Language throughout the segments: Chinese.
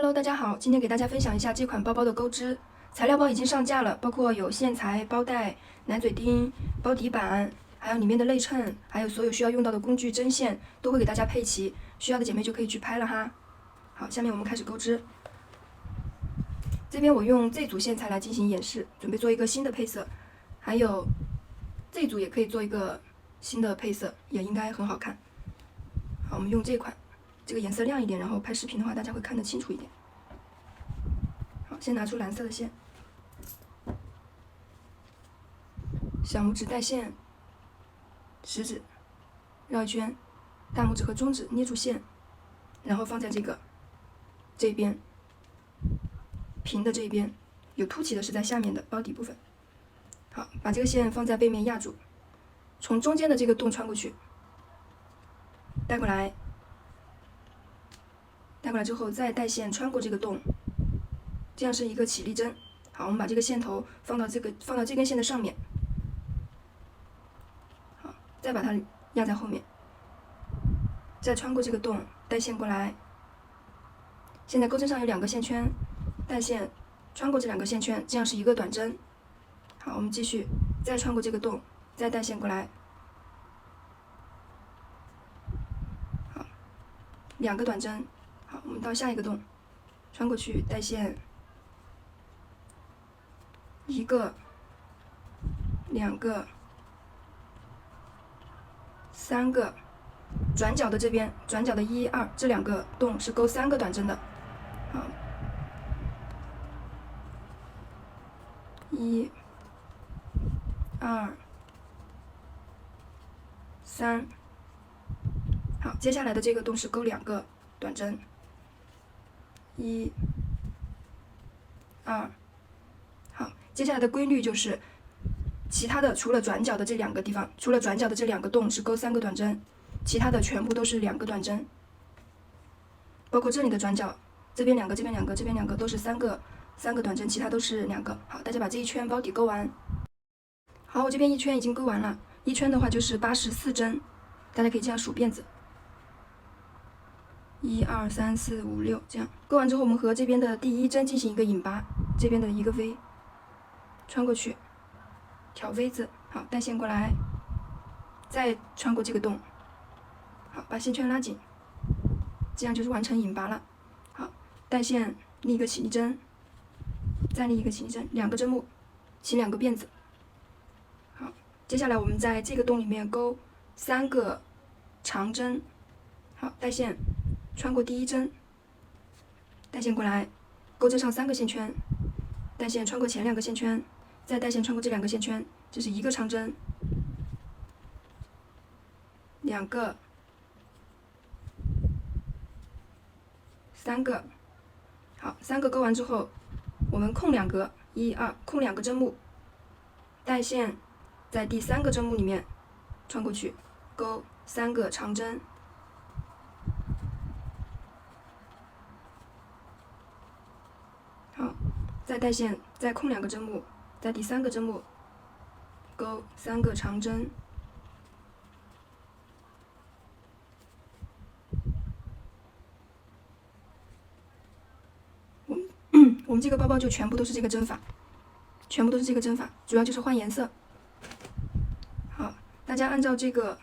Hello，大家好，今天给大家分享一下这款包包的钩织。材料包已经上架了，包括有线材、包带、奶嘴钉、包底板，还有里面的内衬，还有所有需要用到的工具、针线，都会给大家配齐。需要的姐妹就可以去拍了哈。好，下面我们开始钩织。这边我用这组线材来进行演示，准备做一个新的配色，还有这组也可以做一个新的配色，也应该很好看。好，我们用这款。这个颜色亮一点，然后拍视频的话，大家会看得清楚一点。好，先拿出蓝色的线，小拇指带线，食指绕一圈，大拇指和中指捏住线，然后放在这边平的这一边，有凸起的是在下面的包底部分。好，把这个线放在背面压住，从中间的这个洞穿过去，带过来。带过来之后，再带线穿过这个洞，这样是一个起立针。好，我们把这个线头放到这根线的上面，好，再把它压在后面，再穿过这个洞，带线过来。现在钩针上有2个线圈，带线穿过这2个线圈，这样是一个短针。好，我们继续，再穿过这个洞，再带线过来。好，2个短针。好，我们到下一个洞，穿过去带线，1个、2个、3个，转角的这边，转角的1、2这2个洞是钩3个短针的。好，1、2、3。好，接下来的这个洞是钩2个短针。1、2，好，接下来的规律就是，其他的除了转角的这2个地方，除了转角的这2个洞是钩3个短针，其他的全部都是2个短针，包括这里的转角，这边2个，这边2个，这边2个都是3个短针，其他都是2个。好，大家把这一圈包底钩完。好，我这边一圈已经钩完了，一圈的话就是84针，大家可以这样数辫子。1、2、3、4、5、6，这样钩完之后，我们和这边的第1针进行一个引拔，这边的一个 V， 穿过去，挑 V 字，好，带线过来，再穿过这个洞，好，把线圈拉紧，这样就是完成引拔了。好，带线立一个起立针，再立一个起立针，2个针目，起2个辫子。好，接下来我们在这个洞里面钩3个长针，好，带线。穿过第1针，带线过来，钩针上3个线圈，带线穿过前2个线圈，再带线穿过这2个线圈，这是1个长针，2个、3个，好，3个钩完之后，我们空2格，1、2，空2个针目，带线在第3个针目里面穿过去，钩3个长针。好，再带线，再空2个针目，在第3个针目钩3个长针。我们这个包包就全部都是这个针法，全部都是这个针法，主要就是换颜色。好，大家按照这个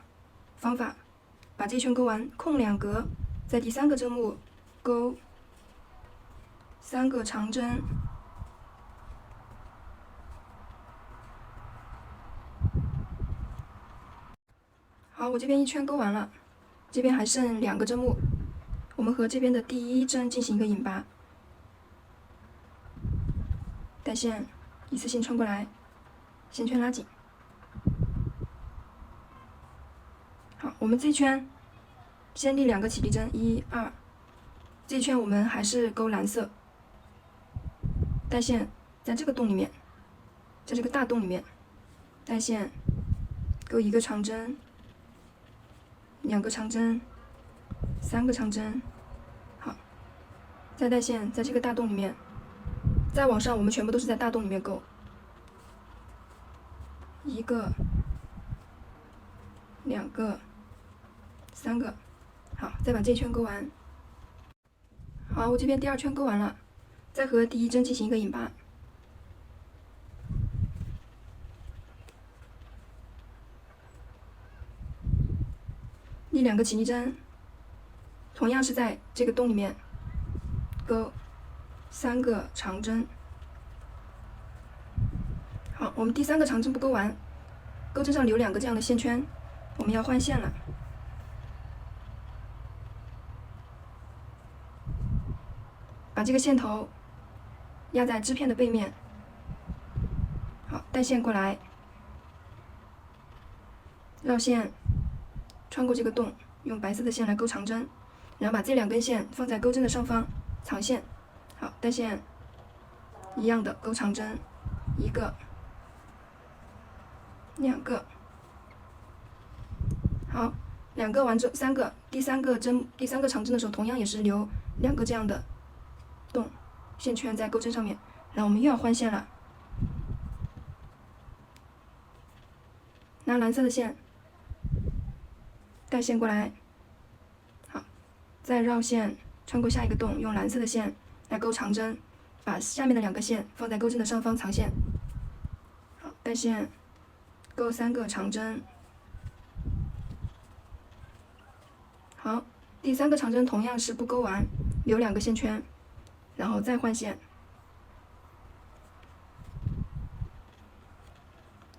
方法把这一圈钩完，空2格，在第3个针目钩3个长针。好，我这边一圈钩完了，这边还剩2个针目，我们和这边的第1针进行一个引拔，带线一次性穿过来，线圈拉紧。好，我们这一圈先立2个起立针，1、2，这一圈我们还是钩蓝色，带线在这个洞里面，在这个大洞里面，带线钩1个长针，2个长针，3个长针，好，再带线在这个大洞里面，再往上我们全部都是在大洞里面钩，1个、2个、3个，好，再把这一圈钩完。好，我这边第2圈勾完了，再和第1针进行一个引拔。立2个起立针，同样是在这个洞里面勾3个长针。好，我们第3个长针不勾完，钩针上留2个这样的线圈，我们要换线了。把这个线头压在织片的背面，好，带线过来，绕线，穿过这个洞，用白色的线来勾长针，然后把这2根线放在钩针的上方，藏线，好，带线一样的勾长针，1个、2个，好，2个完之后3个，第3个长针的时候，同样也是留2个这样的洞线圈在钩针上面，然后我们又要换线了，拿蓝色的线带线过来，好，再绕线穿过下一个洞，用蓝色的线来勾长针，把下面的2个线放在钩针的上方藏线，好，带线勾3个长针，好，第3个长针同样是不勾完，留2个线圈，然后再换线，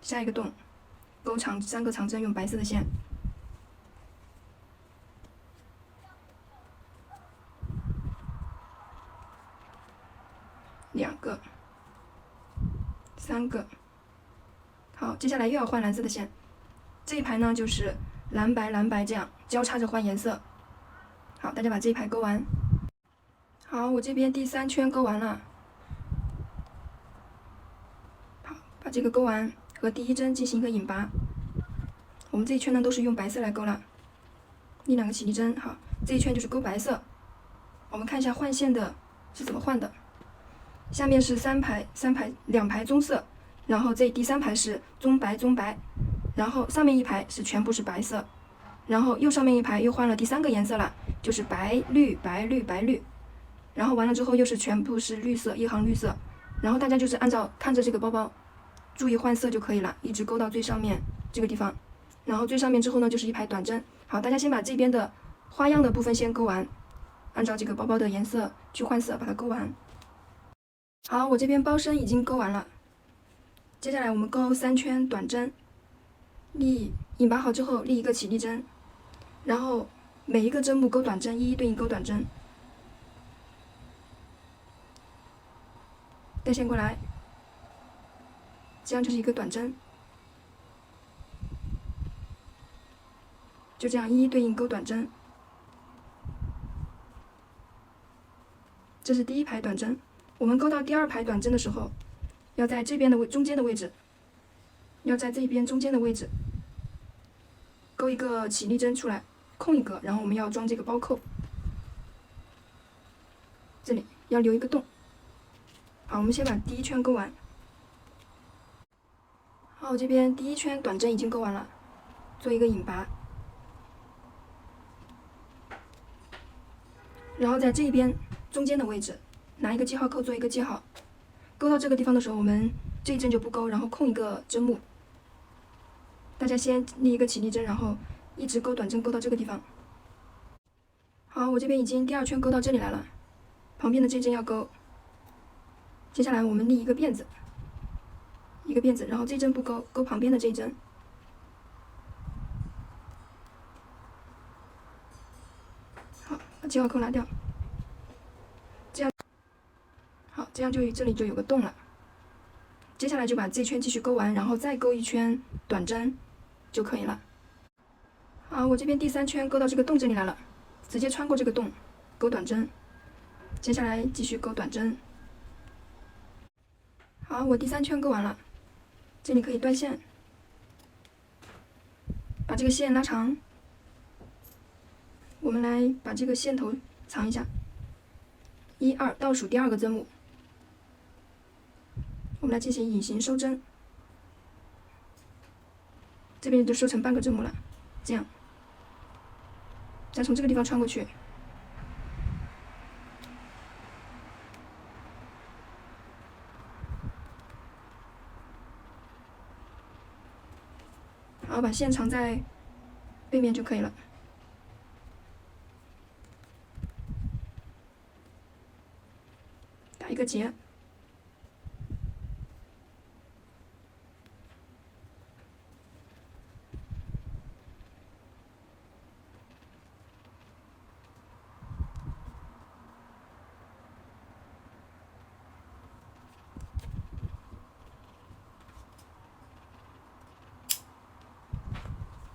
下一个洞勾3个长针，用白色的线，2个、3个，好，接下来又要换蓝色的线，这一排呢就是蓝白蓝白这样交叉着换颜色。好，大家把这一排勾完。好，我这边第3圈勾完了。好，把这个勾完，和第1针进行一个引拔。我们这一圈呢都是用白色来勾了，立2个起立针。好，这一圈就是勾白色。我们看一下换线的是怎么换的。下面是2排棕色，然后这第3排是棕白棕白，然后上面一排是全部是白色，然后右上面一排又换了第3个颜色了，就是白绿白绿白绿，然后完了之后又是全部是绿色，一行绿色，然后大家就是按照看着这个包包，注意换色就可以了，一直勾到最上面这个地方，然后最上面之后呢就是一排短针。好，大家先把这边的花样的部分先勾完，按照这个包包的颜色去换色，把它勾完。好，我这边包身已经勾完了，接下来我们勾3圈短针，引拔好之后立1个起立针，然后每一个针目勾短针，一一对应勾短针，带线过来，这样就是一个短针，就这样一一对应勾短针，这是第1排短针。我们勾到第2排短针的时候，要在这边的中间的位置，要在这边中间的位置勾一个起立针出来，空一个，然后我们要装这个包扣，这里要留一个洞。好，我们先把第1圈勾完。好，我这边第1圈短针已经勾完了，做一个引拔，然后在这边中间的位置拿一个记号扣做一个记号，勾到这个地方的时候，我们这一针就不勾，然后空一个针目。大家先立1个起立针，然后一直勾短针勾到这个地方。好，我这边已经第2圈勾到这里来了，旁边的这针要勾。接下来我们立1个辫子，然后这针不勾，勾旁边的这一针。好，把记号扣拿掉，这样，好，这样就这里就有个洞了。接下来就把这圈继续勾完，然后再勾1圈短针就可以了。好，我这边第3圈勾到这个洞这里来了，直接穿过这个洞，勾短针。接下来继续勾短针。好，我第3圈勾完了，这里可以断线，把这个线拉长。我们来把这个线头藏一下，1、2，倒数第2个针目。我们来进行隐形收针，这边就收成半个针目了，这样，再从这个地方穿过去，好，把线藏在背面就可以了。打一个结。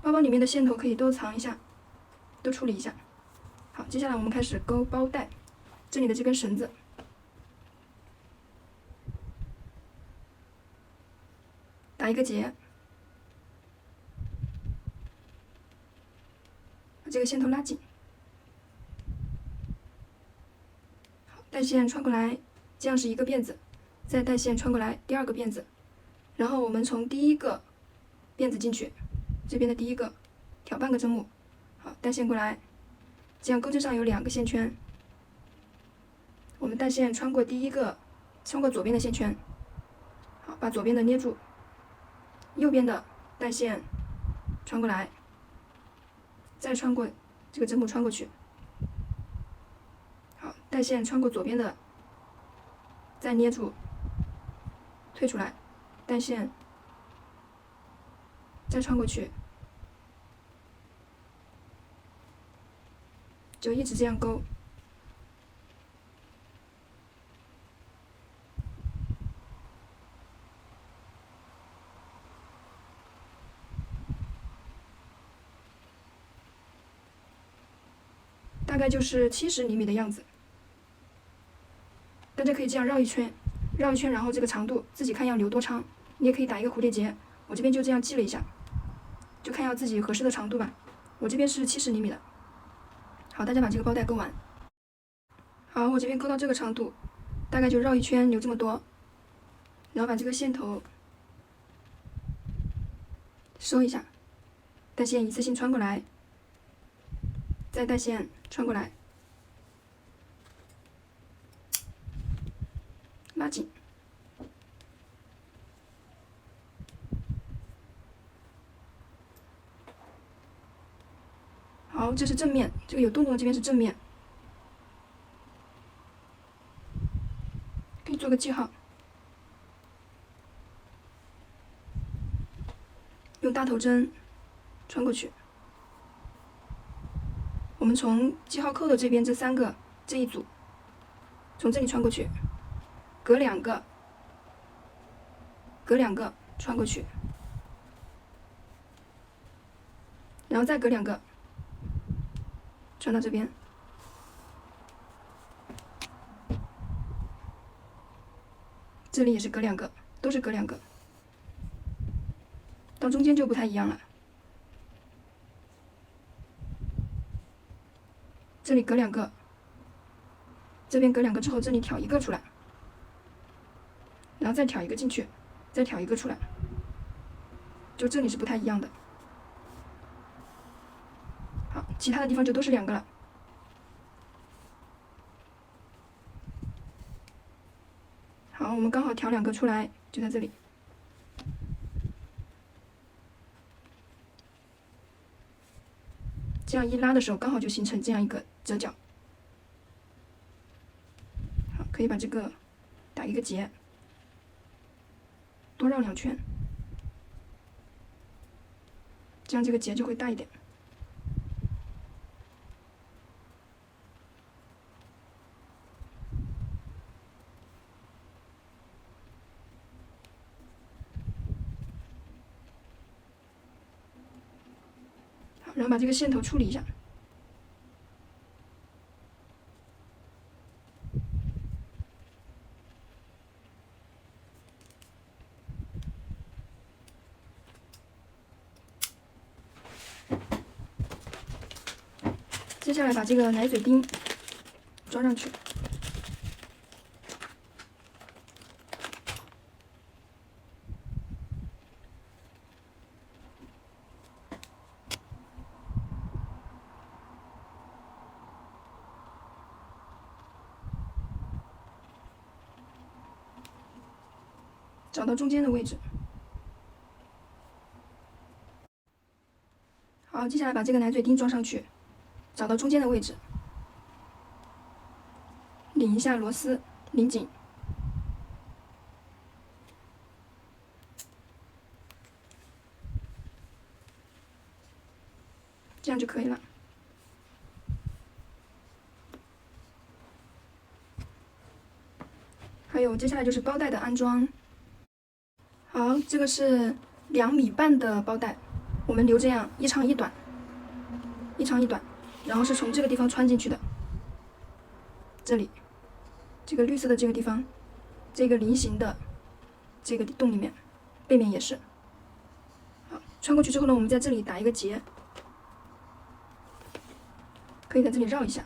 包包里面的线头可以都藏一下，都处理一下。好，接下来我们开始勾包带，这里的这根绳子，打一个结，把这个线头拉紧。好，带线穿过来，这样是一个辫子，再带线穿过来第二个辫子，然后我们从第一个辫子进去。这边的第一个挑半个针目，好，带线过来，这样钩针上有2个线圈，我们带线穿过左边的线圈，好，把左边的捏住，右边的带线穿过来，再穿过这个针目穿过去，好，带线穿过左边的，再捏住，退出来，带线再穿过去。就一直这样勾，大概就是70厘米的样子。大家可以这样绕一圈，绕一圈，然后这个长度自己看要留多长，你也可以打一个蝴蝶结。我这边就这样记了一下，就看要自己合适的长度吧。我这边是70厘米的。好，大家把这个包带勾完。好，我这边勾到这个长度，大概就绕一圈留这么多，然后把这个线头收一下，带线一次性穿过来，再带线穿过来，拉紧。好，这是正面，这个有洞洞的这边是正面，可以做个记号。用大头针穿过去。我们从记号扣的这边这一组，从这里穿过去，隔2个穿过去，然后再隔2个穿到这边。这里也是隔2个，都是隔2个，到中间就不太一样了。这里隔2个，这边隔2个之后，这里挑1个出来，然后再挑1个进去，再挑1个出来，就这里是不太一样的。好，其他的地方就都是2个了。好，我们刚好挑2个出来，就在这里。这样一拉的时候，刚好就形成这样一个折角。好，可以把这个打一个结，多绕2圈，这样这个结就会大一点。好，然后把这个线头处理一下。接下来把这个奶嘴钉装上去。找到中间的位置，好，接下来把这个奶嘴钉装上去，找到中间的位置，拧一下螺丝，拧紧。这样就可以了。还有接下来就是包带的安装。好，这个是2米半的包带，我们留这样一长一短，一长一短，然后是从这个地方穿进去的。这里，这个绿色的这个地方，这个菱形的这个洞里面，背面也是。好，穿过去之后呢，我们在这里打一个结。可以在这里绕一下，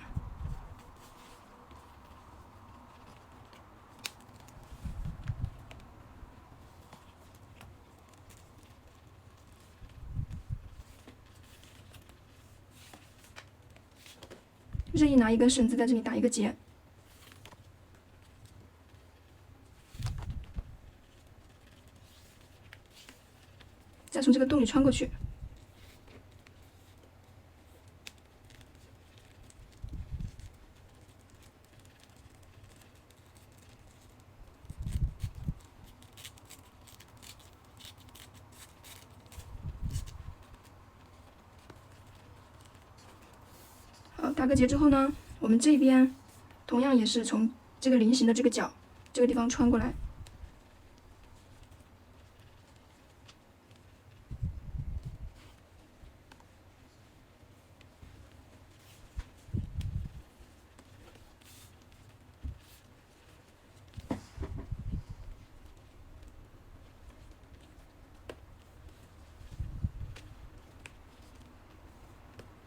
任意拿一根绳子在这里打一个结，再从这个洞里穿过去。好，打个结之后呢，我们这边同样也是从这个菱形的这个角这个地方穿过来。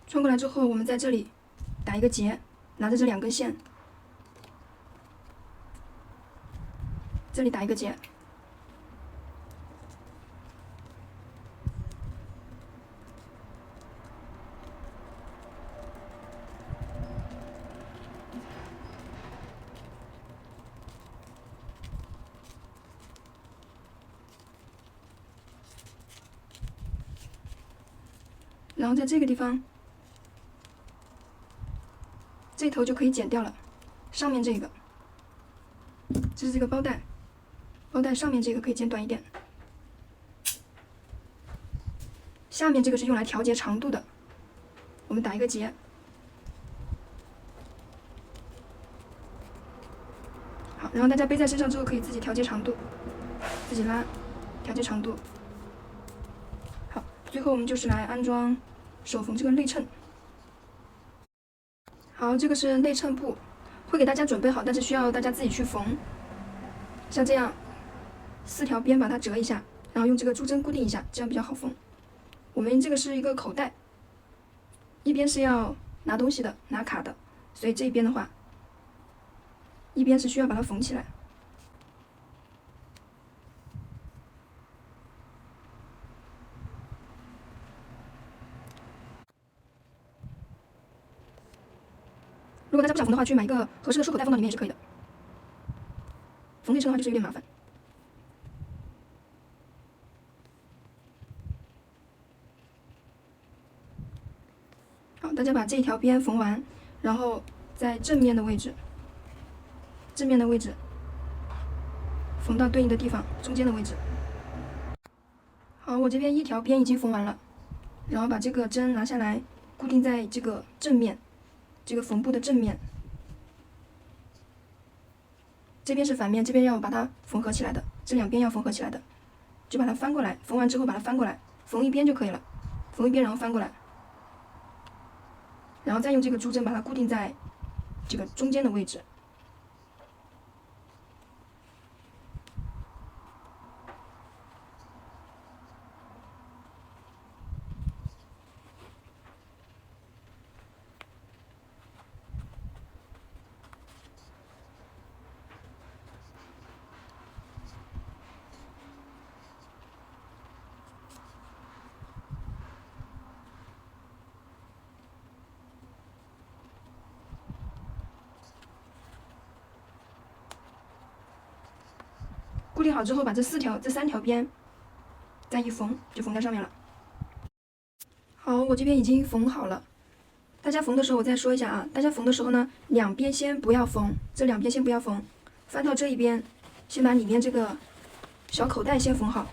穿过来之后，我们在这里打一个结，拿着这2根线，这里打一个结，然后在这个地方。这头就可以剪掉了，上面这个，这是这个包带，包带上面这个可以剪短一点，下面这个是用来调节长度的，我们打一个结，好，然后大家背在身上之后可以自己调节长度，自己拉，调节长度。好，最后我们就是来安装手缝这个内衬。好，这个是内衬布，会给大家准备好，但是需要大家自己去缝。像这样，4条边把它折一下，然后用这个珠针固定一下，这样比较好缝。我们这个是一个口袋，一边是要拿东西的，拿卡的，所以这边的话，一边是需要把它缝起来。如果大家不想缝的话，去买一个合适的束口袋放到里面也是可以的。缝内衬的话就是有点麻烦。好，大家把这一条边缝完，然后在正面的位置，缝到对应的地方，中间的位置。好，我这边1条边已经缝完了，然后把这个针拿下来，固定在这个正面。这个缝布的正面，这边是反面，这边要把它缝合起来的，这2边要缝合起来的，就把它翻过来，缝完之后把它翻过来，缝一边就可以了，缝一边然后翻过来，然后再用这个珠针把它固定在这个中间的位置。固定好之后，把这3条边再一缝，就缝在上面了。好，我这边已经缝好了。大家缝的时候我再说一下啊，大家缝的时候呢，两边先不要缝，这两边先不要缝，翻到这一边，先把里面这个小口袋先缝好，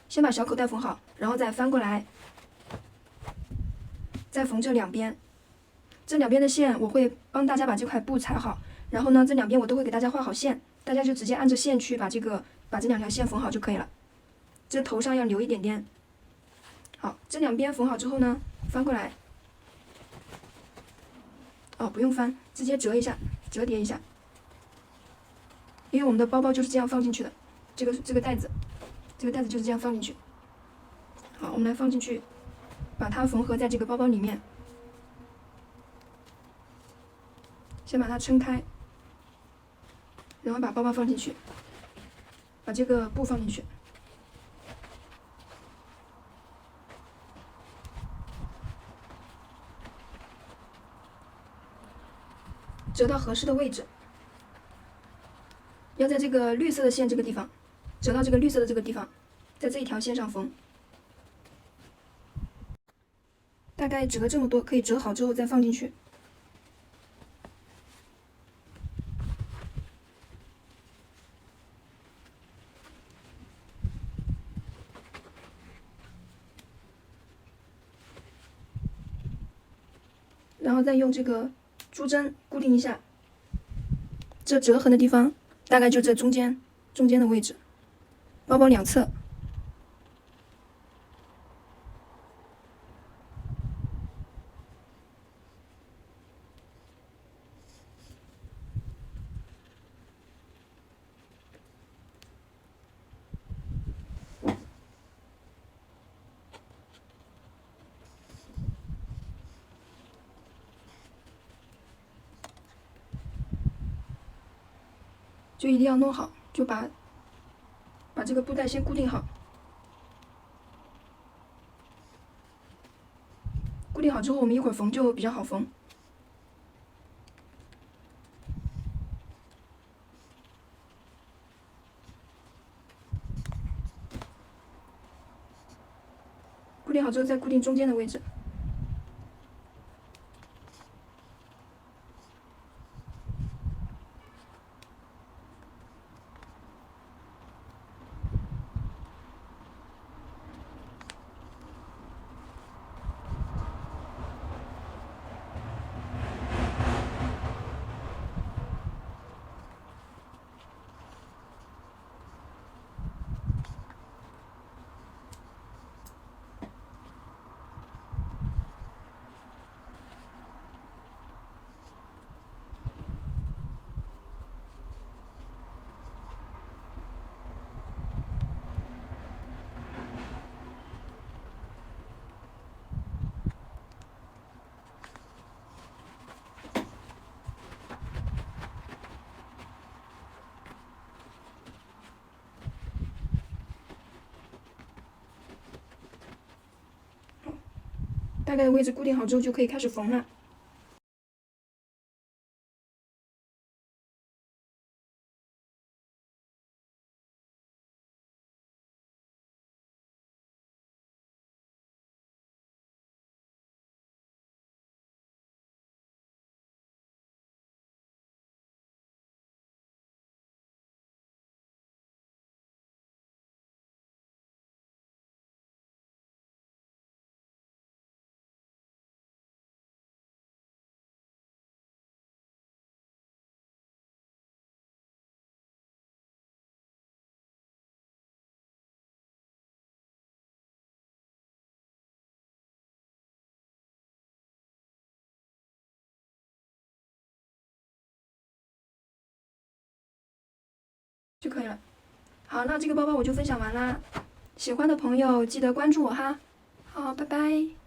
先把小口袋缝好，然后再翻过来，再缝这两边。这两边的线我会帮大家把这块布裁好，然后呢，这两边我都会给大家画好线，大家就直接按着线去把这两条线缝好就可以了。这头上要留一点点。好，这两边缝好之后呢，翻过来。哦，不用翻，直接折一下，折叠一下。因为我们的包包就是这样放进去的，这个袋子就是这样放进去。好，我们来放进去，把它缝合在这个包包里面。先把它撑开，然后把包包放进去，把这个布放进去。折到合适的位置，要在这个绿色的线这个地方，折到这个绿色的这个地方，在这一条线上缝。大概折这么多，可以折好之后再放进去。然后再用这个珠针固定一下，这折痕的地方大概就这中间的位置，包包两侧。就一定要弄好，就把这个布袋先固定好。固定好之后，我们一会儿缝就比较好缝。固定好之后，再固定中间的位置。大概的位置固定好之后，就可以开始缝了。就可以了。好，那这个包包我就分享完啦。喜欢的朋友记得关注我哈。好，拜拜。